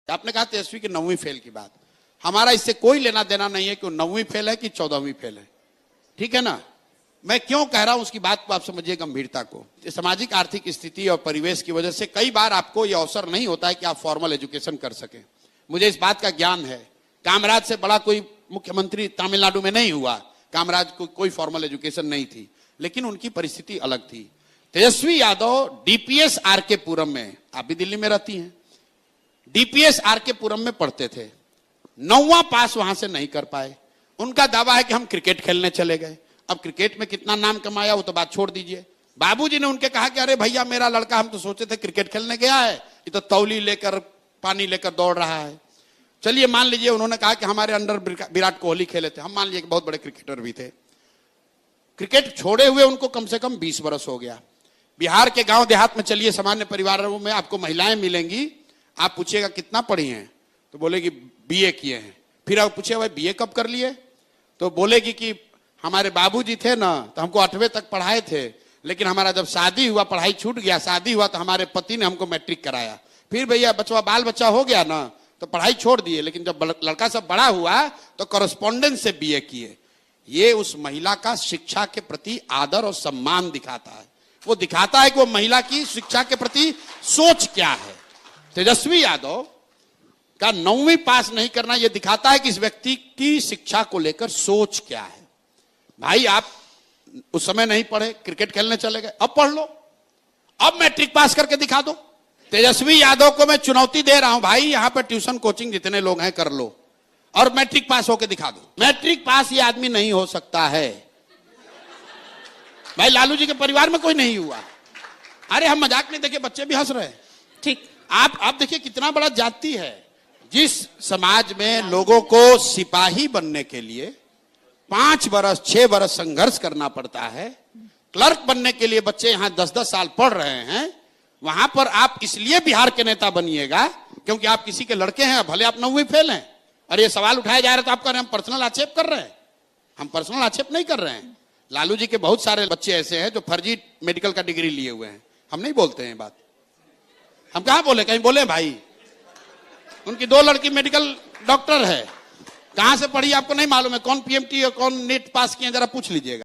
आपने कहा तेजस्वी की 9वीं फेल की बात, हमारा इससे कोई लेना देना नहीं है कि वो 9वीं फेल है कि 14वीं फेल है, ठीक है ना। मैं क्यों कह रहा हूं उसकी बात को आप समझिए गंभीरता को। सामाजिक आर्थिक स्थिति और परिवेश की वजह से कई बार आपको यह अवसर नहीं होता है कि आप फॉर्मल एजुकेशन कर सके। मुझे इस बात का ज्ञान है। कामराज से बड़ा कोई मुख्यमंत्री तमिलनाडु में नहीं हुआ, कामराज को कोई फॉर्मल एजुकेशन नहीं थी, लेकिन उनकी परिस्थिति अलग थी। तेजस्वी यादव डीपीएस आरके पुरम में, आप भी दिल्ली में रहती हैं, डीपीएस आरके पुरम में पढ़ते थे, 9वां पास वहां से नहीं कर पाए। उनका दावा है कि हम क्रिकेट खेलने चले गए। अब क्रिकेट में कितना नाम कमाया वो तो बात छोड़ दीजिए। बाबूजी ने उनके कहा कि अरे भैया मेरा लड़का, हम तो सोचे थे क्रिकेट खेलने गया है, ये तो तौली लेकर पानी लेकर दौड़ रहा है। चलिए मान लीजिए उन्होंने कहा कि हमारे अंडर विराट कोहली खेले थे, हम मान लीजिए कि बहुत बड़े क्रिकेटर भी थे। क्रिकेट छोड़े हुए उनको कम से कम 20 वर्ष हो गया। बिहार के गांव देहात में चलिए, सामान्य परिवारों में आपको महिलाएं मिलेंगी, आप पूछिएगा कितना पढ़ी हैं तो बोलेगी बीए किए हैं। फिर आप पूछिए भाई बीए कब कर लिए तो बोलेगी कि हमारे बाबूजी थे ना तो हमको 8वीं तक पढ़ाए थे, लेकिन हमारा जब शादी हुआ पढ़ाई छूट गया, शादी हुआ तो हमारे पति ने हमको मैट्रिक कराया। फिर भैया बचवा बाल बच्चा हो गया ना तो पढ़ाई छोड़ दिए, लेकिन जब लड़का सब बड़ा हुआ तो कॉरेस्पॉन्डेंस से बीए किए। ये उस महिला का शिक्षा के प्रति आदर और सम्मान दिखाता है। वो दिखाता है कि वो महिला की शिक्षा के प्रति सोच क्या है। तेजस्वी यादव का 9वीं पास नहीं करना यह दिखाता है कि इस व्यक्ति की शिक्षा को लेकर सोच क्या है। भाई आप उस समय नहीं पढ़े, क्रिकेट खेलने चले गए, अब पढ़ लो, अब मैट्रिक पास करके दिखा दो। तेजस्वी यादव को मैं चुनौती दे रहा हूं, भाई यहां पर ट्यूशन कोचिंग जितने लोग हैं कर लो और मैट्रिक पास होकर दिखा दो। मैट्रिक पास ये आदमी नहीं हो सकता है। भाई लालू जी के परिवार में कोई नहीं हुआ। अरे हम मजाक नहीं, देखिए बच्चे भी हंस रहे हैं। ठीक, आप देखिए कितना बड़ा जाति है। जिस समाज में लोगों को सिपाही बनने के लिए 5 वर्ष 6 वर्ष संघर्ष करना पड़ता है, क्लर्क बनने के लिए बच्चे यहां 10-10 साल पढ़ रहे हैं, वहां पर आप इसलिए बिहार के नेता बनिएगा क्योंकि आप किसी के लड़के हैं, भले आप 9वीं फेल हैं। और ये सवाल उठाया जा रहा है तो आप कह रहे हैं हम पर्सनल आक्षेप कर रहे हैं। हम पर्सनल आक्षेप नहीं कर रहे हैं। लालू जी के बहुत सारे बच्चे ऐसे हैं जो फर्जी मेडिकल का डिग्री लिए हुए हैं। हम नहीं बोलते हैं बात, हम कहां बोले, कहीं बोले भाई। उनकी 2 लड़की मेडिकल डॉक्टर है, कहां से पढ़ी आपको नहीं मालूम है, कौन पीएमटी और कौन नीट पास किए जरा पूछ लीजिएगा।